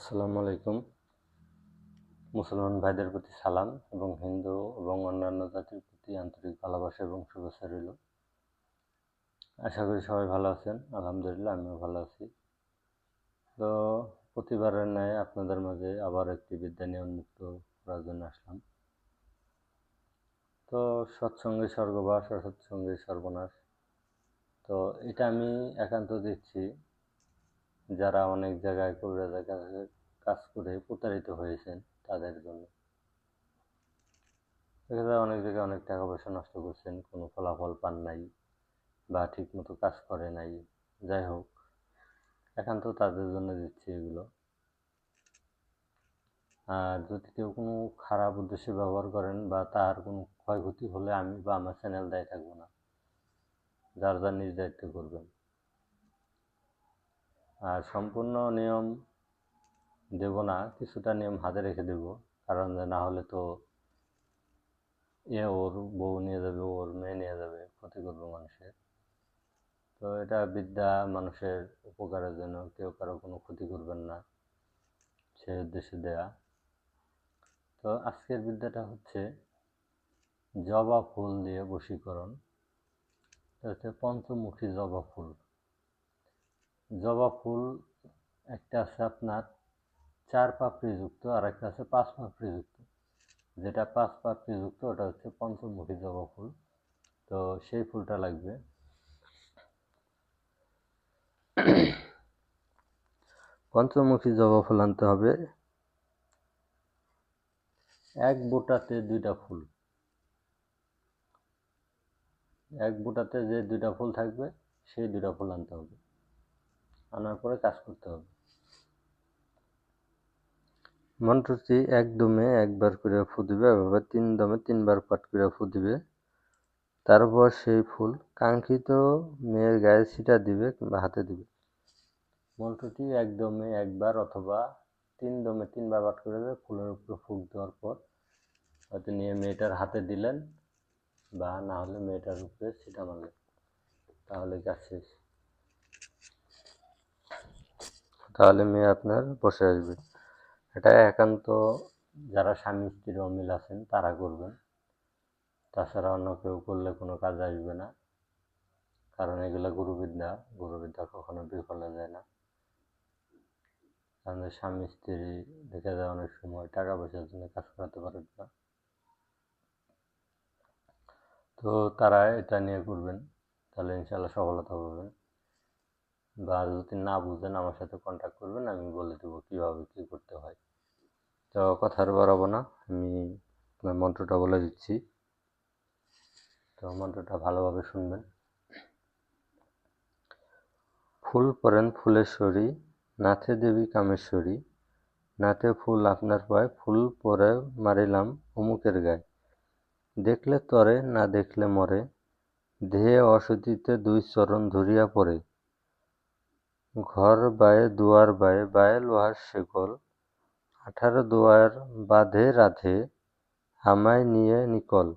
আসসালামু আলাইকুম। মুসলমান ভাইদের প্রতি সালাম এবং হিন্দু এবং অন্যান্য জাতির প্রতি আন্তরিক ভালোবাসা এবং শুভেচ্ছা রইল। আশা করি সবাই ভালো আছেন। আলহামদুলিল্লাহ আমিও ভালো আছি। তো প্রতিবারের ন্যায় আপনাদের মাঝে আবার একটি বিদ্যা নিয়ে উন্মুক্ত করার জন্য আসলাম। তো সৎসঙ্গে স্বর্গবাস, অসৎসঙ্গে সর্বনাশ। তো এটা আমি একান্ত দিচ্ছি যারা অনেক জায়গায় কবিরাজের কাছে কাজ করে প্রতারিত হয়েছেন তাদের জন্য। দেখা যায় অনেক জায়গায় অনেক টাকা পয়সা নষ্ট করছেন, কোনো ফলাফল পান নাই বা ঠিক মতো কাজ করে নাই। যাই হোক, একান্ত তাদের জন্য দিচ্ছি এগুলো। আর যদি কেউ কোনো খারাপ উদ্দেশ্যে ব্যবহার করেন বা তার কোনো ক্ষয়ক্ষতি হলে আমি বা আমার চ্যানেল দায়ী থাকবো না। যার যার নিজ দায়িত্ব করবেন। আর সম্পূর্ণ নিয়ম দেব না, কিছুটা নিয়ম হাতে রেখে দেব, কারণ না হলে তো ওর বউ নিয়ে যাবে, ওর মেয়ে নিয়ে যাবে, ক্ষতি করবে মানুষের। তো এটা বিদ্যা মানুষের উপকারের জন্য, কেউ কারো কোনো ক্ষতি করবেন না সেই উদ্দেশ্যে দেয়া। তো আজকের বিদ্যাটা হচ্ছে জবা ফুল দিয়ে বশীকরণ। হচ্ছে পঞ্চমুখী জবা ফুল। জবা ফুল একটা আছে আপনার 4 পাপড়ি যুক্ত, আর একটা আছে 5 পাপড়ি যুক্ত। যেটা 5 পাপড়ি যুক্ত ওটা হচ্ছে পঞ্চমুখী জবা ফুল। তো সেই ফুলটা লাগবে। পঞ্চমুখী জবা ফুল আনতে হবে। এক বোটাতে 2টা ফুল। এক বোটাতে যে 2টা ফুল থাকবে সেই 2টা ফুল আনতে হবে। আনার পরে কাজ করতে হবে। মন্ত্রটি এক দমে একবার করে ফু দিবে, এভাবে 3 দমে 3বার পাঠ করে ফু দিবে। তারপর সেই ফুল কাঙ্ক্ষিত মেয়ের গায়ে ছিটা দিবে কিংবা হাতে দিবে। মন্ত্রটি এক দমে একবার অথবা 3 দমে 3বার পাঠ করে দেবে। ফুলের উপরে ফুঁক দেওয়ার পর হয়তো নিয়ে মেয়েটার হাতে দিলেন বা না হলে মেয়েটার উপরে ছিটা মারলেন, তাহলে কাজ শেষ। তাহলে মেয়ে আপনার বসে আসবে। এটা একান্ত যারা স্বামী স্ত্রীর অমিল আছেন তারা করবেন। তাছাড়া অন্য কেউ করলে কোনো কাজ আসবে না, কারণ এগুলো গুরুবিদ্যা। গুরুবিদ্যা কখনো বিফলে যায় না। কারণ স্বামী স্ত্রী দেখা যায় অনেক সময় টাকা পয়সার জন্য কাজ করাতে পারেন না, তো তারা এটা নিয়ে করবেন, তাহলে ইনশাল্লাহ সফলতা পাবেন। বা যদি না বুঝেন আমার সাথে কন্ট্যাক্ট করবেন, আমি বলে দেবো কীভাবে কী করতে হয়। তো কথা আর বাড়াবো না, আমি মন্ত্রটা বলে দিচ্ছি। তো মন্ত্রটা ভালোভাবে শুনবেন। ফুল পরেন ফুলেশ্বরী, নাথে দেবী কামেশ্বরী। নাথে ফুল আপনার পায়, ফুল পরে মারিলাম অমুকের গায়ে। দেখলে তরে, না দেখলে মরে। দেহে অসতিতে 2 চরণ ধরিয়া পড়ে। ঘর বায়ে দুয়ার বায়ে, বায়ে লোহার শেকল। 18 দুয়ার বাঁধে রাধে, আমায় নিয়ে নিকল।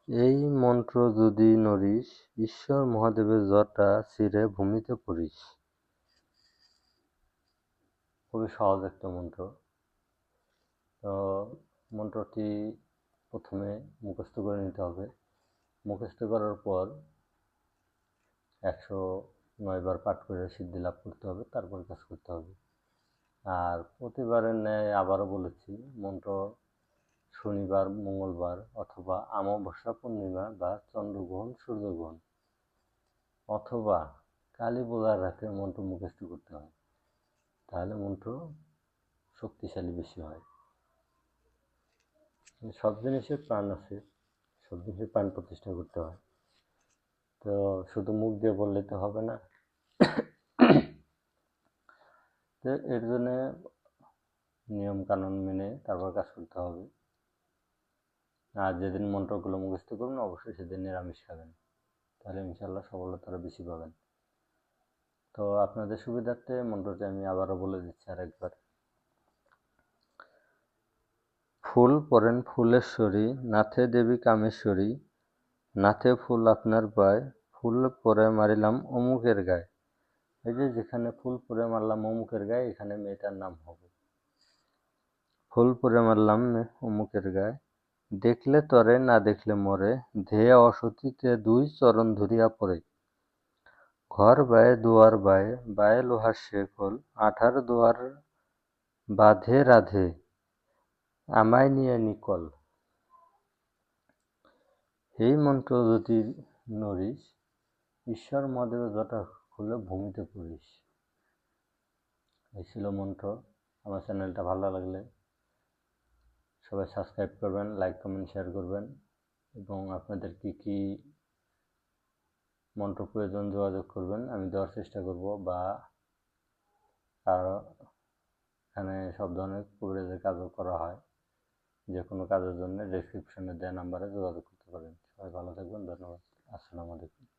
এই মন্ত্র যদি নড়িস, ঈশ্বর মহাদেবের জটা ছিঁড়ে ভূমিতে পড়িস। খুবই সহজ একটা মন্ত্র। তো মন্ত্রটি প্রথমে মুখস্থ করে নিতে হবে। মুখস্থ করার পর 109 বার পাঠ করে সিদ্ধি লাভ করতে হবে, তারপর কাজ করতে হবে। আর প্রতিবারের ন্যায় আবারও বলেছি, মন্ত্র শনিবার, মঙ্গলবার অথবা অমাবস্যা, পূর্ণিমা বা চন্দ্রগ্রহণ, সূর্যগ্রহণ অথবা কালী পূজার রাতে মন্ত্র মুখস্থ করতে হয়, তাহলে মন্ত্র শক্তিশালী বেশি হয়। সব জিনিসের প্রাণ আছে, সব জিনিসের প্রাণ প্রতিষ্ঠা করতে হয়। তো শুধু মুখ দিয়ে বললে তো হবে না। তো এর জন্য নিয়ম কানুন মেনে তারপর কাজ করতে হবে। আর যেদিন মন্ত্রগুলো মুখস্থ করবেন অবশ্যই সেদিন নিরামিষ খাবেন, তাহলে ইনশাল্লাহ সফলতা বেশি পাবেন। তো আপনাদের সুবিধার্থে মন্ত্রটি আমি আবারও বলে দিচ্ছি আরেকবার। ফুল পরেন ফুলেশ্বরী, নাথে দেবী কামেশ্বরী। নাথে ফুল আপনার পায়, ফুল পরে মারিলাম অমুকের গায়ে। এই যে যেখানে ফুল পরে মারলাম অমুকের গায়ে, এখানে মেয়েটার নাম হবে। ফুল পরে মারলাম অমুকের গায়ে, দেখলে তরে না দেখলে মরে, ধেয়ে অসতীতে দুই চরণ ধরিয়া পড়ে। ঘর বায়ে দুয়ার বায়ে, বায়ে লোহার শেকল, আঠার দুয়ার বাঁধে রাধে, আমায় নিয়ে নিকল। এই মন্ত্র যদি নড়িস, ঈশ্বর মহাদেবের জটা খুলে ভূমিতে পড়িস। এই ছিল মন্ত্র। আমার চ্যানেলটা ভালো লাগলে সবাই সাবস্ক্রাইব করবেন, লাইক কমেন্ট শেয়ার করবেন, এবং আপনাদের কি মন্ত্র প্রয়োজন যোগাযোগ করবেন, আমি দেওয়ার চেষ্টা করব। বা কারো এখানে সব ধরনের কভারেজের কাজও করা হয়। যে কোনো কাজের জন্য ডেসক্রিপশনে দেওয়া নাম্বারে যোগাযোগ করতে পারেন। সবাই ভালো থাকবেন, ধন্যবাদ। আসসালামু আলাইকুম।